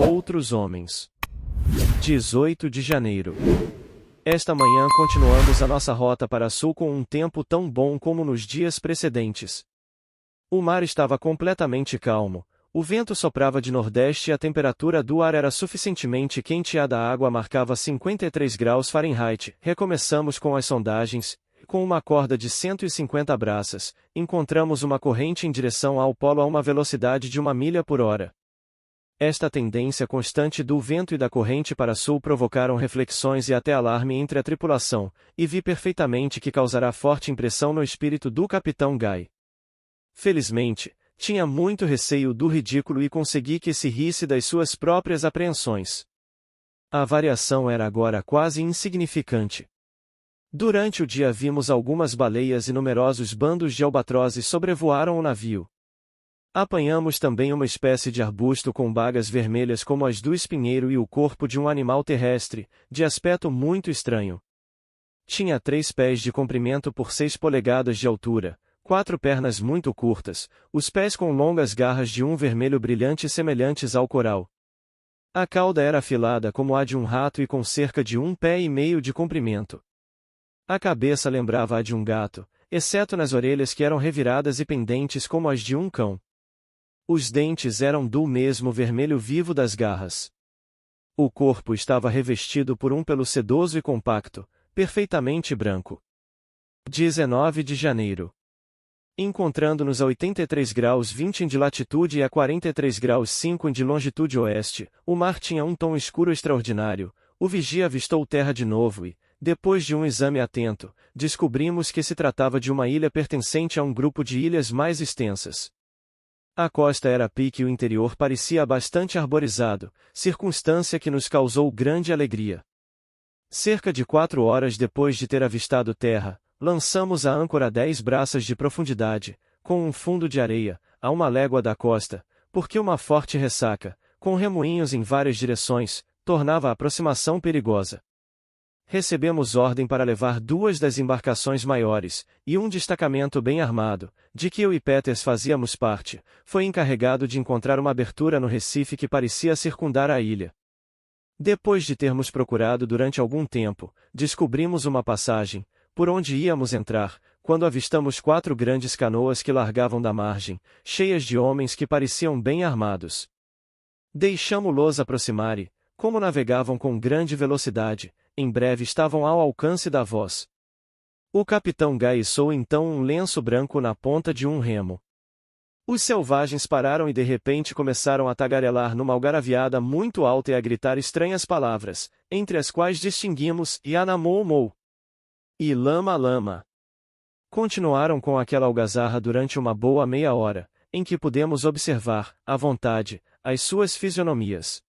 Outros homens. 18 de janeiro. Esta manhã continuamos a nossa rota para sul com um tempo tão bom como nos dias precedentes. O mar estava completamente calmo, o vento soprava de nordeste e a temperatura do ar era suficientemente quente e a da água marcava 53 graus Fahrenheit. Recomeçamos com as sondagens. Com uma corda de 150 braças, encontramos uma corrente em direção ao polo a uma velocidade de 1 milha por hora. Esta tendência constante do vento e da corrente para sul provocaram reflexões e até alarme entre a tripulação, e vi perfeitamente que causará forte impressão no espírito do capitão Guy. Felizmente, tinha muito receio do ridículo e consegui que se risse das suas próprias apreensões. A variação era agora quase insignificante. Durante o dia vimos algumas baleias e numerosos bandos de albatrozes sobrevoaram o navio. Apanhamos também uma espécie de arbusto com bagas vermelhas como as do espinheiro e o corpo de um animal terrestre, de aspecto muito estranho. Tinha 3 pés de comprimento por 6 polegadas de altura, 4 pernas muito curtas, os pés com longas garras de um vermelho brilhante semelhantes ao coral. A cauda era afilada como a de um rato e com cerca de 1,5 pé de comprimento. A cabeça lembrava a de um gato, exceto nas orelhas que eram reviradas e pendentes como as de um cão. Os dentes eram do mesmo vermelho vivo das garras. O corpo estava revestido por um pelo sedoso e compacto, perfeitamente branco. 19 de janeiro. Encontrando-nos a 83 graus 20 de latitude e a 43 graus 5 de longitude oeste, o mar tinha um tom escuro extraordinário. O vigia avistou terra de novo e, depois de um exame atento, descobrimos que se tratava de uma ilha pertencente a um grupo de ilhas mais extensas. A costa era a pique e o interior parecia bastante arborizado, circunstância que nos causou grande alegria. Cerca de 4 horas depois de ter avistado terra, lançamos a âncora a 10 braças de profundidade, com um fundo de areia, a 1 légua da costa, porque uma forte ressaca, com remoinhos em várias direções, tornava a aproximação perigosa. Recebemos ordem para levar 2 das embarcações maiores, e um destacamento bem armado, de que eu e Peters fazíamos parte, foi encarregado de encontrar uma abertura no recife que parecia circundar a ilha. Depois de termos procurado durante algum tempo, descobrimos uma passagem, por onde íamos entrar, quando avistamos 4 grandes canoas que largavam da margem, cheias de homens que pareciam bem armados. Deixamo-los aproximar e, como navegavam com grande velocidade, em breve estavam ao alcance da voz. O capitão Guy içou então um lenço branco na ponta de um remo. Os selvagens pararam e de repente começaram a tagarelar numa algaraviada muito alta e a gritar estranhas palavras, entre as quais distinguimos Yanamou-mou e Lama-lama. Continuaram com aquela algazarra durante uma boa meia hora, em que pudemos observar, à vontade, as suas fisionomias.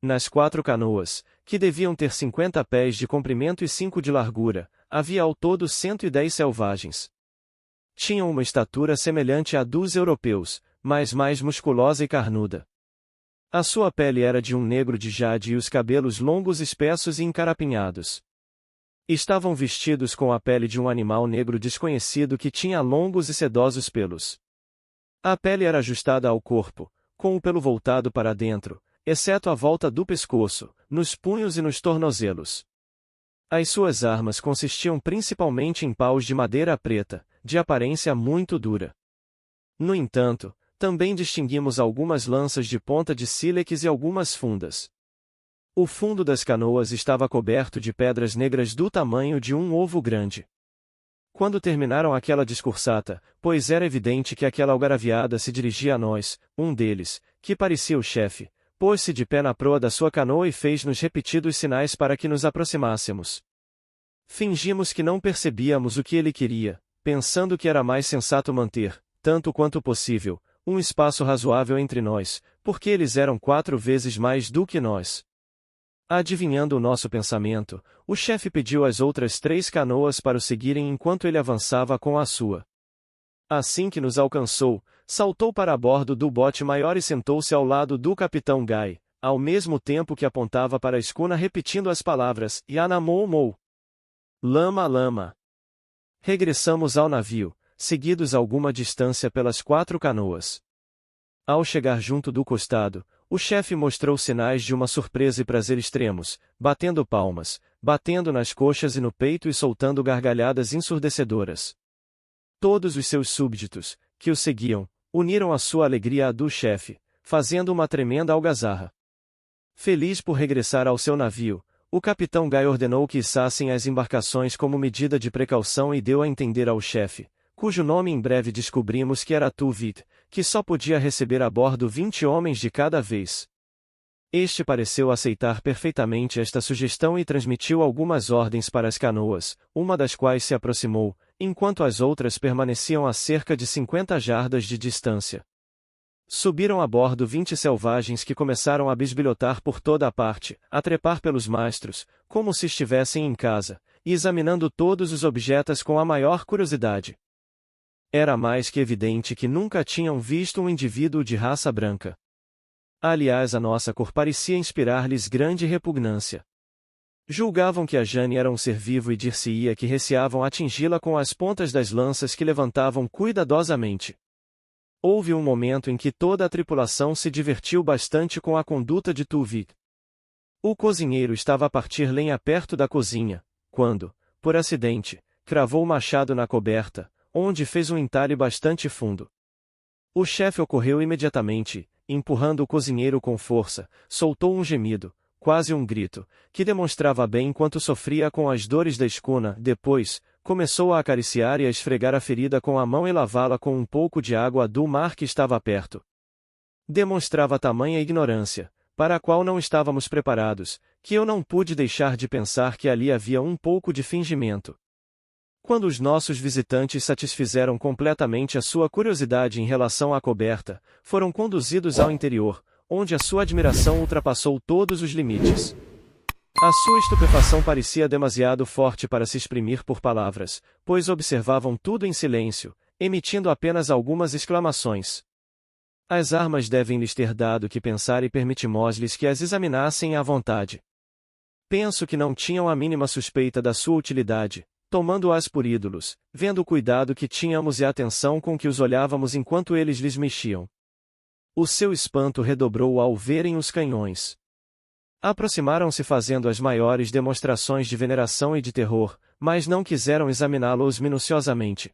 Nas 4 canoas, que deviam ter 50 pés de comprimento e 5 de largura, havia ao todo 110 selvagens. Tinham uma estatura semelhante à dos europeus, mas mais musculosa e carnuda. A sua pele era de um negro de jade e os cabelos longos espessos e encarapinhados. Estavam vestidos com a pele de um animal negro desconhecido que tinha longos e sedosos pelos. A pele era ajustada ao corpo, com o pelo voltado para dentro, exceto à volta do pescoço, nos punhos e nos tornozelos. As suas armas consistiam principalmente em paus de madeira preta, de aparência muito dura. No entanto, também distinguimos algumas lanças de ponta de sílex e algumas fundas. O fundo das canoas estava coberto de pedras negras do tamanho de um ovo grande. Quando terminaram aquela discursata, pois era evidente que aquela algaraviada se dirigia a nós, um deles, que parecia o chefe, pôs-se de pé na proa da sua canoa e fez-nos repetidos sinais para que nos aproximássemos. Fingimos que não percebíamos o que ele queria, pensando que era mais sensato manter, tanto quanto possível, um espaço razoável entre nós, porque eles eram 4 vezes mais do que nós. Adivinhando o nosso pensamento, o chefe pediu às outras 3 canoas para o seguirem enquanto ele avançava com a sua. Assim que nos alcançou, saltou para a bordo do bote maior e sentou-se ao lado do capitão Guy, ao mesmo tempo que apontava para a escuna repetindo as palavras Yanamou-mou, Lama-lama. Regressamos ao navio, seguidos alguma distância pelas 4 canoas. Ao chegar junto do costado, O chefe mostrou sinais de uma surpresa e prazer extremos, batendo palmas, batendo nas coxas e no peito e soltando gargalhadas ensurdecedoras. Todos os seus súbditos, que o seguiam, uniram a sua alegria à do chefe, fazendo uma tremenda algazarra. Feliz por regressar ao seu navio, o capitão Guy ordenou que içassem as embarcações como medida de precaução e deu a entender ao chefe, cujo nome em breve descobrimos que era Tuvit, que só podia receber a bordo 20 homens de cada vez. Este pareceu aceitar perfeitamente esta sugestão e transmitiu algumas ordens para as canoas, uma das quais se aproximou, enquanto as outras permaneciam a cerca de 50 jardas de distância. Subiram a bordo 20 selvagens que começaram a bisbilhotar por toda a parte, a trepar pelos mastros, como se estivessem em casa, e examinando todos os objetos com a maior curiosidade. Era mais que evidente que nunca tinham visto um indivíduo de raça branca. Aliás, a nossa cor parecia inspirar-lhes grande repugnância. Julgavam que a Jane era um ser vivo e dir-se-ia que receavam atingi-la com as pontas das lanças que levantavam cuidadosamente. Houve um momento em que toda a tripulação se divertiu bastante com a conduta de Tuvit. O cozinheiro estava a partir lenha perto da cozinha, quando, por acidente, cravou o machado na coberta, onde fez um entalhe bastante fundo. O chefe ocorreu imediatamente, empurrando o cozinheiro com força, soltou um gemido, quase um grito, que demonstrava bem quanto sofria com as dores da escuna. Depois, começou a acariciar e a esfregar a ferida com a mão e lavá-la com um pouco de água do mar que estava perto. Demonstrava tamanha ignorância, para a qual não estávamos preparados, que eu não pude deixar de pensar que ali havia um pouco de fingimento. Quando os nossos visitantes satisfizeram completamente a sua curiosidade em relação à coberta, foram conduzidos ao interior, onde a sua admiração ultrapassou todos os limites. A sua estupefação parecia demasiado forte para se exprimir por palavras, pois observavam tudo em silêncio, emitindo apenas algumas exclamações. As armas devem lhes ter dado que pensar e permitimos-lhes que as examinassem à vontade. Penso que não tinham a mínima suspeita da sua utilidade, tomando-as por ídolos, vendo o cuidado que tínhamos e a atenção com que os olhávamos enquanto eles lhes mexiam. O seu espanto redobrou ao verem os canhões. Aproximaram-se fazendo as maiores demonstrações de veneração e de terror, mas não quiseram examiná-los minuciosamente.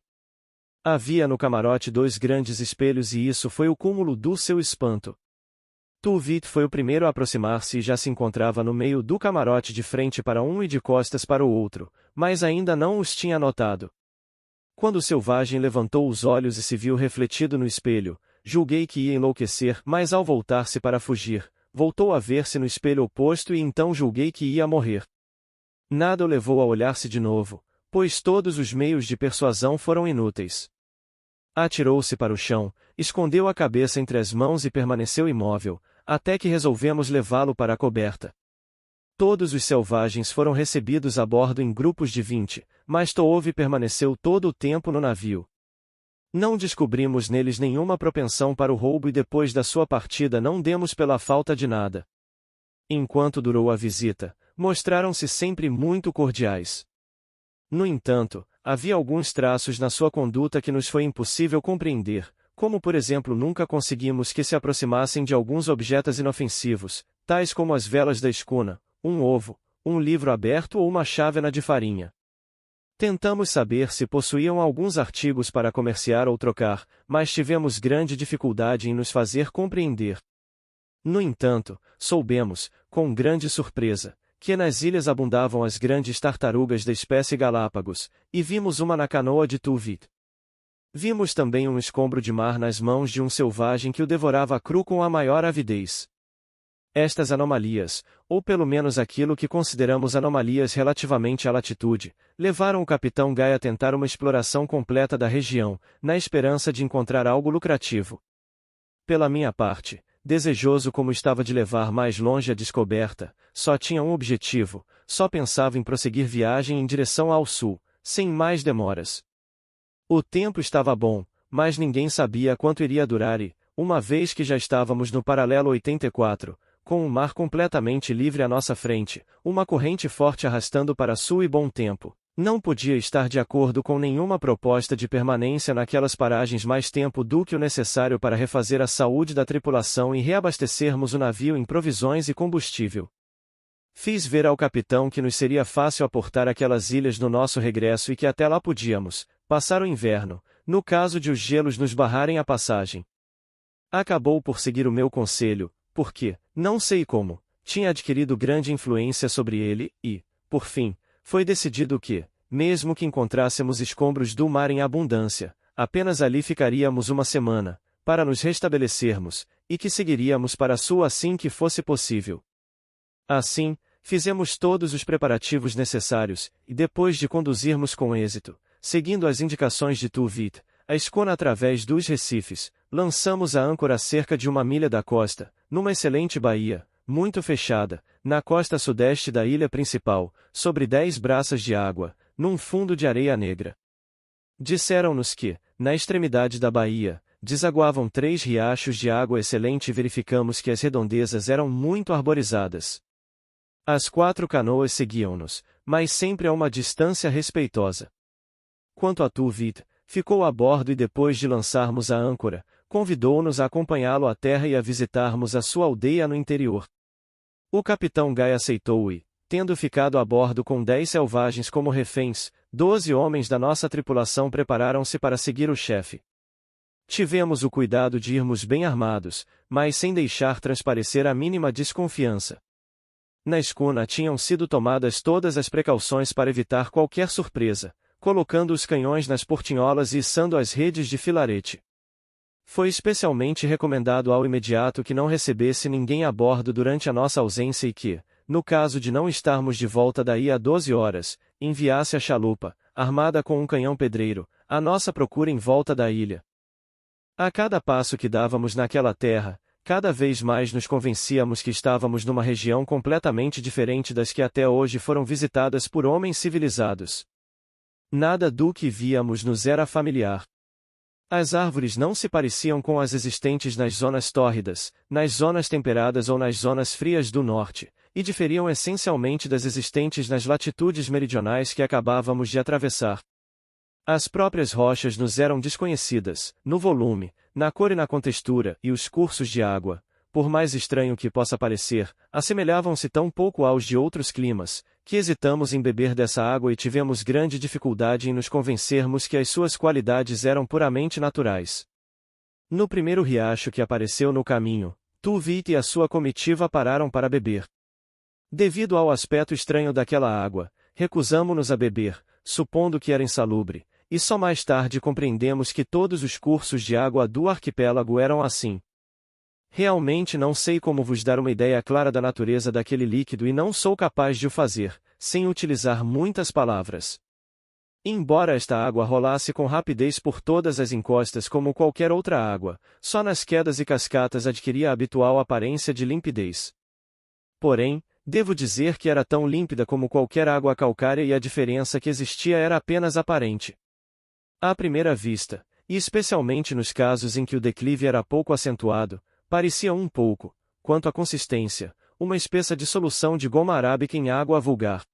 Havia no camarote 2 grandes espelhos e isso foi o cúmulo do seu espanto. Tuvit foi o primeiro a aproximar-se e já se encontrava no meio do camarote de frente para um e de costas para o outro, mas ainda não os tinha notado. Quando o selvagem levantou os olhos e se viu refletido no espelho, julguei que ia enlouquecer, mas ao voltar-se para fugir, voltou a ver-se no espelho oposto e então julguei que ia morrer. Nada o levou a olhar-se de novo, pois todos os meios de persuasão foram inúteis. Atirou-se para o chão, escondeu a cabeça entre as mãos e permaneceu imóvel, até que resolvemos levá-lo para a coberta. Todos os selvagens foram recebidos a bordo em grupos de 20, mas Toove permaneceu todo o tempo no navio. Não descobrimos neles nenhuma propensão para o roubo e depois da sua partida não demos pela falta de nada. Enquanto durou a visita, mostraram-se sempre muito cordiais. No entanto, havia alguns traços na sua conduta que nos foi impossível compreender, como por exemplo nunca conseguimos que se aproximassem de alguns objetos inofensivos, tais como as velas da escuna, um ovo, um livro aberto ou uma chávena de farinha. Tentamos saber se possuíam alguns artigos para comerciar ou trocar, mas tivemos grande dificuldade em nos fazer compreender. No entanto, soubemos, com grande surpresa, que nas ilhas abundavam as grandes tartarugas da espécie Galápagos, e vimos uma na canoa de Tuvit. Vimos também um escombro de mar nas mãos de um selvagem que o devorava cru com a maior avidez. Estas anomalias, ou pelo menos aquilo que consideramos anomalias relativamente à latitude, levaram o capitão Guy a tentar uma exploração completa da região, na esperança de encontrar algo lucrativo. Pela minha parte, desejoso como estava de levar mais longe a descoberta, só tinha um objetivo, só pensava em prosseguir viagem em direção ao sul, sem mais demoras. O tempo estava bom, mas ninguém sabia quanto iria durar e, uma vez que já estávamos no paralelo 84, com o mar completamente livre à nossa frente, uma corrente forte arrastando para sul e bom tempo, Não podia estar de acordo com nenhuma proposta de permanência naquelas paragens mais tempo do que o necessário para refazer a saúde da tripulação e reabastecermos o navio em provisões e combustível. Fiz ver ao capitão que nos seria fácil aportar aquelas ilhas no nosso regresso e que até lá podíamos passar o inverno, no caso de os gelos nos barrarem a passagem. Acabou por seguir o meu conselho, porque, não sei como, tinha adquirido grande influência sobre ele, e, por fim, foi decidido que, mesmo que encontrássemos escombros do mar em abundância, apenas ali ficaríamos uma semana, para nos restabelecermos, e que seguiríamos para sul assim que fosse possível. Assim, fizemos todos os preparativos necessários, e depois de conduzirmos com êxito, seguindo as indicações de Tuvit, a escuna através dos recifes, lançamos a âncora a cerca de 1 milha da costa, numa excelente baía, muito fechada, na costa sudeste da ilha principal, sobre 10 braças de água, num fundo de areia negra. Disseram-nos que, na extremidade da baía, desaguavam 3 riachos de água excelente e verificamos que as redondezas eram muito arborizadas. As 4 canoas seguiam-nos, mas sempre a uma distância respeitosa. Quanto a Tuvit, ficou a bordo e depois de lançarmos a âncora, convidou-nos a acompanhá-lo à terra e a visitarmos a sua aldeia no interior. O capitão Guy aceitou e, tendo ficado a bordo com 10 selvagens como reféns, 12 homens da nossa tripulação prepararam-se para seguir o chefe. Tivemos o cuidado de irmos bem armados, mas sem deixar transparecer a mínima desconfiança. Na escuna tinham sido tomadas todas as precauções para evitar qualquer surpresa, colocando os canhões nas portinholas e içando as redes de filarete. Foi especialmente recomendado ao imediato que não recebesse ninguém a bordo durante a nossa ausência e que, no caso de não estarmos de volta daí a 12 horas, enviasse a chalupa, armada com um canhão pedreiro, à nossa procura em volta da ilha. A cada passo que dávamos naquela terra, cada vez mais nos convencíamos que estávamos numa região completamente diferente das que até hoje foram visitadas por homens civilizados. Nada do que víamos nos era familiar. As árvores não se pareciam com as existentes nas zonas tórridas, nas zonas temperadas ou nas zonas frias do norte, e diferiam essencialmente das existentes nas latitudes meridionais que acabávamos de atravessar. As próprias rochas nos eram desconhecidas, no volume, na cor e na contextura, e os cursos de água, por mais estranho que possa parecer, assemelhavam-se tão pouco aos de outros climas, que hesitamos em beber dessa água e tivemos grande dificuldade em nos convencermos que as suas qualidades eram puramente naturais. No primeiro riacho que apareceu no caminho, Tuvit e a sua comitiva pararam para beber. Devido ao aspecto estranho daquela água, recusamo-nos a beber, supondo que era insalubre, e só mais tarde compreendemos que todos os cursos de água do arquipélago eram assim. Realmente não sei como vos dar uma ideia clara da natureza daquele líquido e não sou capaz de o fazer, sem utilizar muitas palavras. Embora esta água rolasse com rapidez por todas as encostas como qualquer outra água, só nas quedas e cascatas adquiria a habitual aparência de limpidez. Porém, devo dizer que era tão límpida como qualquer água calcária e a diferença que existia era apenas aparente. À primeira vista, e especialmente nos casos em que o declive era pouco acentuado, parecia um pouco, quanto à consistência, uma espessa dissolução de goma arábica em água vulgar.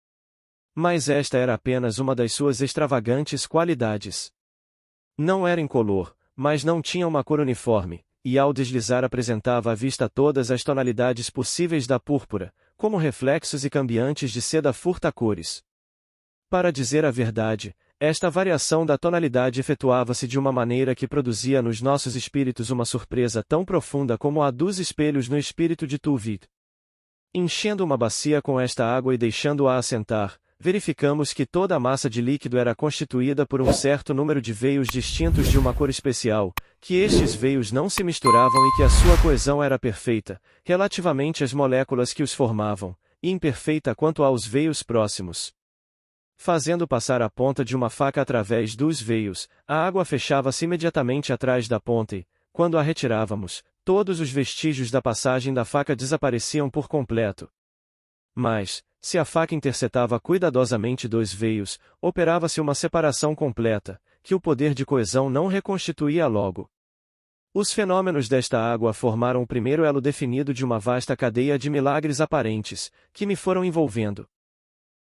Mas esta era apenas uma das suas extravagantes qualidades. Não era incolor, mas não tinha uma cor uniforme, e ao deslizar apresentava à vista todas as tonalidades possíveis da púrpura, como reflexos e cambiantes de seda furta-cores. Para dizer a verdade, esta variação da tonalidade efetuava-se de uma maneira que produzia nos nossos espíritos uma surpresa tão profunda como a dos espelhos no espírito de Tuvit. Enchendo uma bacia com esta água e deixando-a assentar, verificamos que toda a massa de líquido era constituída por um certo número de veios distintos de uma cor especial, que estes veios não se misturavam e que a sua coesão era perfeita, relativamente às moléculas que os formavam, e imperfeita quanto aos veios próximos. Fazendo passar a ponta de uma faca através dos veios, a água fechava-se imediatamente atrás da ponta e, quando a retirávamos, todos os vestígios da passagem da faca desapareciam por completo. Mas, se a faca interceptava cuidadosamente dois veios, operava-se uma separação completa, que o poder de coesão não reconstituía logo. Os fenômenos desta água formaram o primeiro elo definido de uma vasta cadeia de milagres aparentes, que me foram envolvendo.